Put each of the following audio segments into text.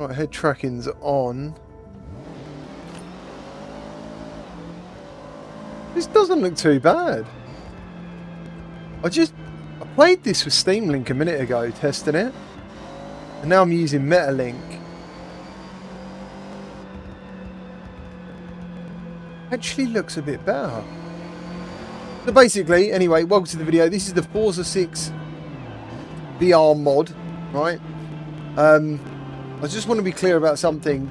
Right, head tracking's on. This doesn't look too bad. I played this with Steam Link a minute ago, testing it. And now I'm using Metalink. Actually looks a bit better. So basically, anyway, welcome to the video. This is the Forza 6 VR mod, right? I just want to be clear about something.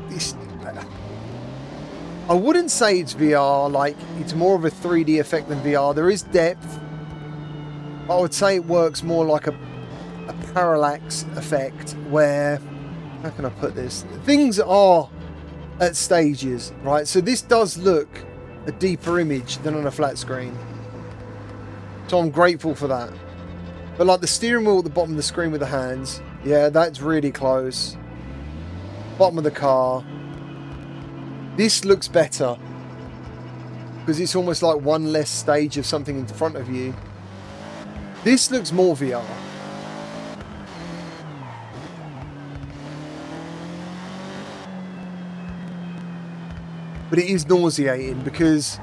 I wouldn't say it's VR, like, it's more of a 3D effect than VR. There is depth. But I would say it works more like a parallax effect where, how can I put this? Things are at stages, right? So this does look a deeper image than on a flat screen. So I'm grateful for that. But like the steering wheel at the bottom of the screen with the hands, yeah, that's really close. Bottom of the car. This looks better because it's almost like one less stage of something in front of you. This looks more VR. But it is nauseating because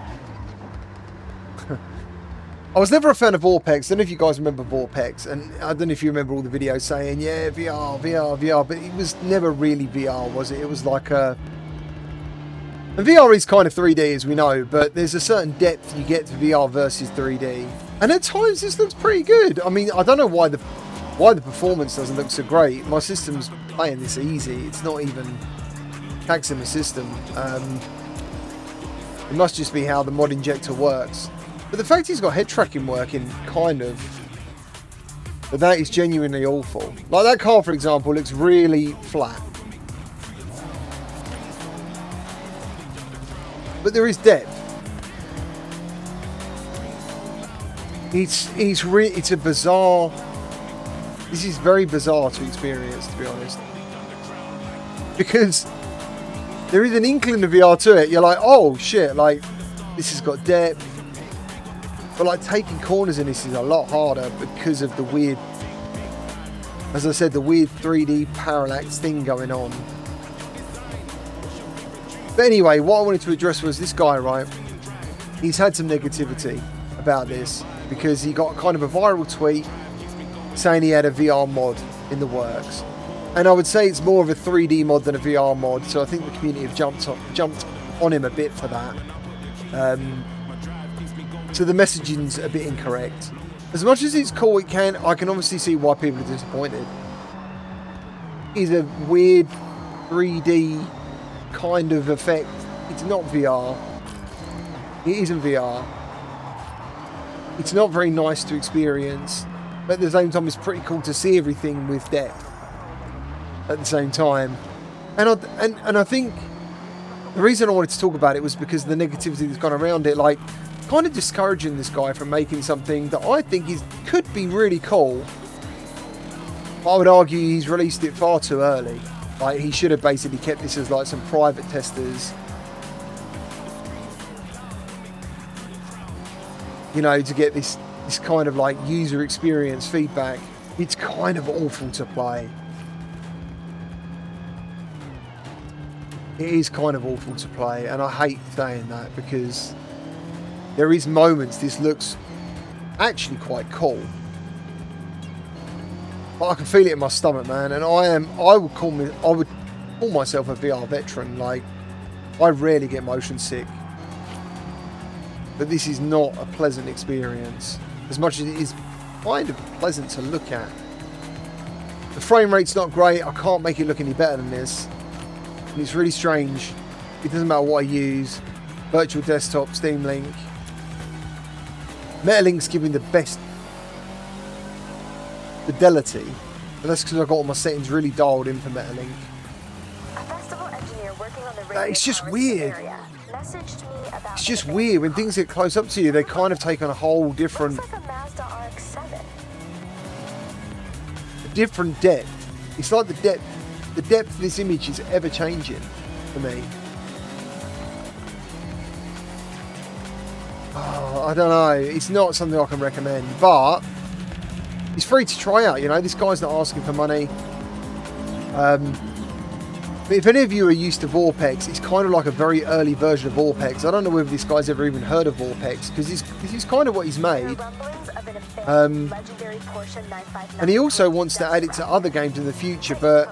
I was never a fan of VorpX. I don't know if you guys remember VorpX, and I don't know if you remember all the videos saying, yeah, VR, VR, VR, but it was never really VR, was it? It was like a... And VR is kind of 3D, as we know, but there's a certain depth you get to VR versus 3D. And at times, this looks pretty good. I mean, I don't know why the performance doesn't look so great. My system's playing this easy. It's not even taxing the system. It must just be how the mod injector works. But the fact he's got head tracking working, kind of, but that is genuinely awful. Like that car, for example, looks really flat. But there is depth. It's a bizarre... This is very bizarre to experience, to be honest. Because there is an inkling of VR to it. You're like, oh shit, like, this has got depth. But like taking corners in this is a lot harder because of the weird, as I said, the weird 3D parallax thing going on. But anyway, what I wanted to address was this guy, right? He's had some negativity about this because he got kind of a viral tweet saying he had a VR mod in the works. And I would say it's more of a 3D mod than a VR mod, so I think the community have jumped on him a bit for that. So the messaging's a bit incorrect. As much as it's cool, I can obviously see why people are disappointed. It's a weird 3D kind of effect. It's not VR. It isn't VR. It's not very nice to experience, but at the same time it's pretty cool to see everything with depth at the same time. And I think the reason I wanted to talk about it was because of the negativity that's gone around it, like kind of discouraging this guy from making something that I think could be really cool. I would argue he's released it far too early. Like, he should have basically kept this as like some private testers, you know, to get this kind of like user experience feedback. It's kind of awful to play. It is kind of awful to play, and I hate saying that because there is moments this looks actually quite cool. But I can feel it in my stomach, man, and I would call myself a VR veteran. Like, I rarely get motion sick. But this is not a pleasant experience, as much as it is kind of pleasant to look at. The frame rate's not great. I can't make it look any better than this. And it's really strange. It doesn't matter what I use. Virtual desktop, Steam Link. Metalink's giving the best fidelity. But that's because I've got all my settings really dialed in for Metalink. It's just weird. It's just weird. When things get close up to you, they kind of take on a whole different... different depth. It's like the depth of this image is ever changing for me. Oh, I don't know. It's not something I can recommend, but it's free to try out. You know, this guy's not asking for money. But if any of you are used to VorpX, it's kind of like a very early version of VorpX. I don't know whether this guy's ever even heard of VorpX, because this is kind of what he's made. And he also wants to add it to other games in the future, but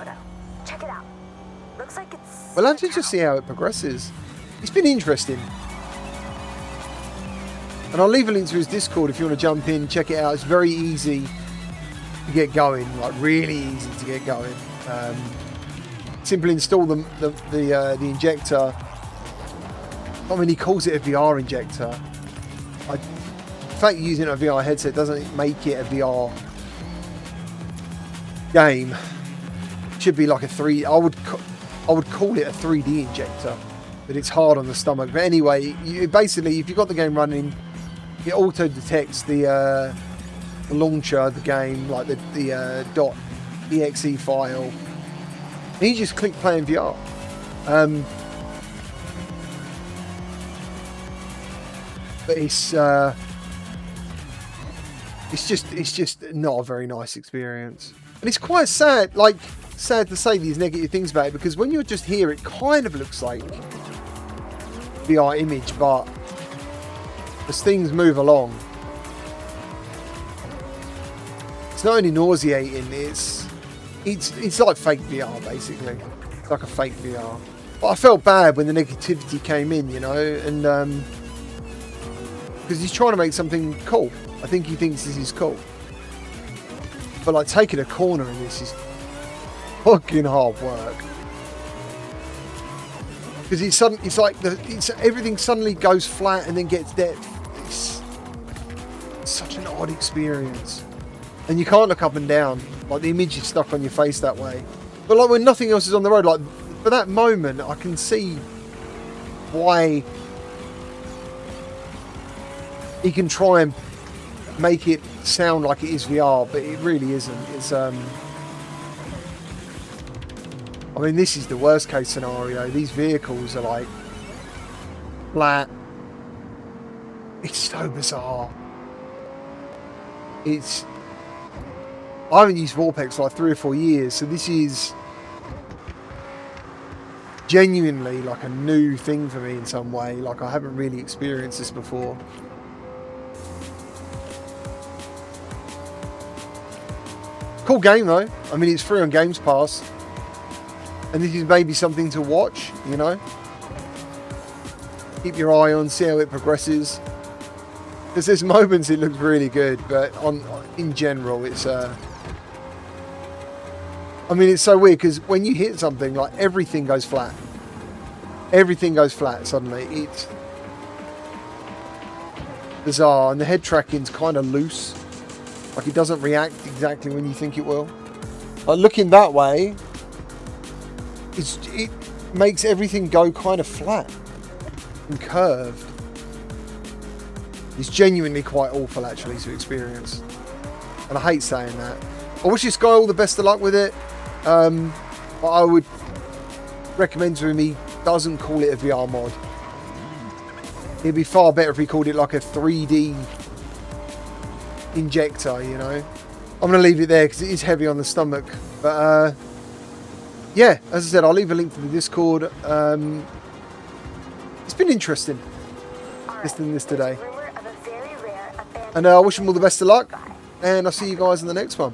we'll have to just see how it progresses. It's been interesting. And I'll leave a link to his Discord if you want to jump in, check it out. It's very easy to get going, like really easy to get going. Simply install the injector. I mean, he calls it a VR injector. The fact you're using a VR headset doesn't make it a VR game. It should be like a I would call it a 3D injector, but it's hard on the stomach. But anyway, basically, if you've got the game running, it auto detects the launcher of the game, like the .exe file. And you just click play in VR. But it's just not a very nice experience, and it's quite sad. Like, sad to say these negative things about it, because when you're just here, it kind of looks like VR image, but as things move along, it's not only nauseating, it's like fake VR, basically. It's like a fake VR. But I felt bad when the negativity came in, you know, and because he's trying to make something cool. I think he thinks this is cool. But like, taking a corner in this is fucking hard work. Because it's like everything suddenly goes flat and then gets depth. It's such an odd experience. And you can't look up and down. Like, the image is stuck on your face that way. But like, when nothing else is on the road, like, for that moment, I can see why he can try and make it sound like it is VR, but it really isn't. It's I mean, this is the worst case scenario. These vehicles are like flat. It's so bizarre. I haven't used VorpX for like 3 or 4 years, so this is genuinely like a new thing for me in some way. Like, I haven't really experienced this before. Cool game though. I mean, it's free on Games Pass, and this is maybe something to watch, you know. Keep your eye on, see how it progresses. Because there's moments it looks really good, but in general, it's I mean, it's so weird, because when you hit something, like, everything goes flat. Everything goes flat suddenly. It's bizarre, and the head tracking's kind of loose. Like, it doesn't react exactly when you think it will. Like, looking that way, it makes everything go kind of flat and curved. It's genuinely quite awful, actually, to experience. And I hate saying that. I wish this guy all the best of luck with it. But I would recommend to him he doesn't call it a VR mod. It'd be far better if he called it like a 3D injector, you know. I'm going to leave it there because it is heavy on the stomach. But yeah, as I said, I'll leave a link to the Discord. It's been interesting listening to this today. And I wish him all the best of luck. And I'll see you guys in the next one.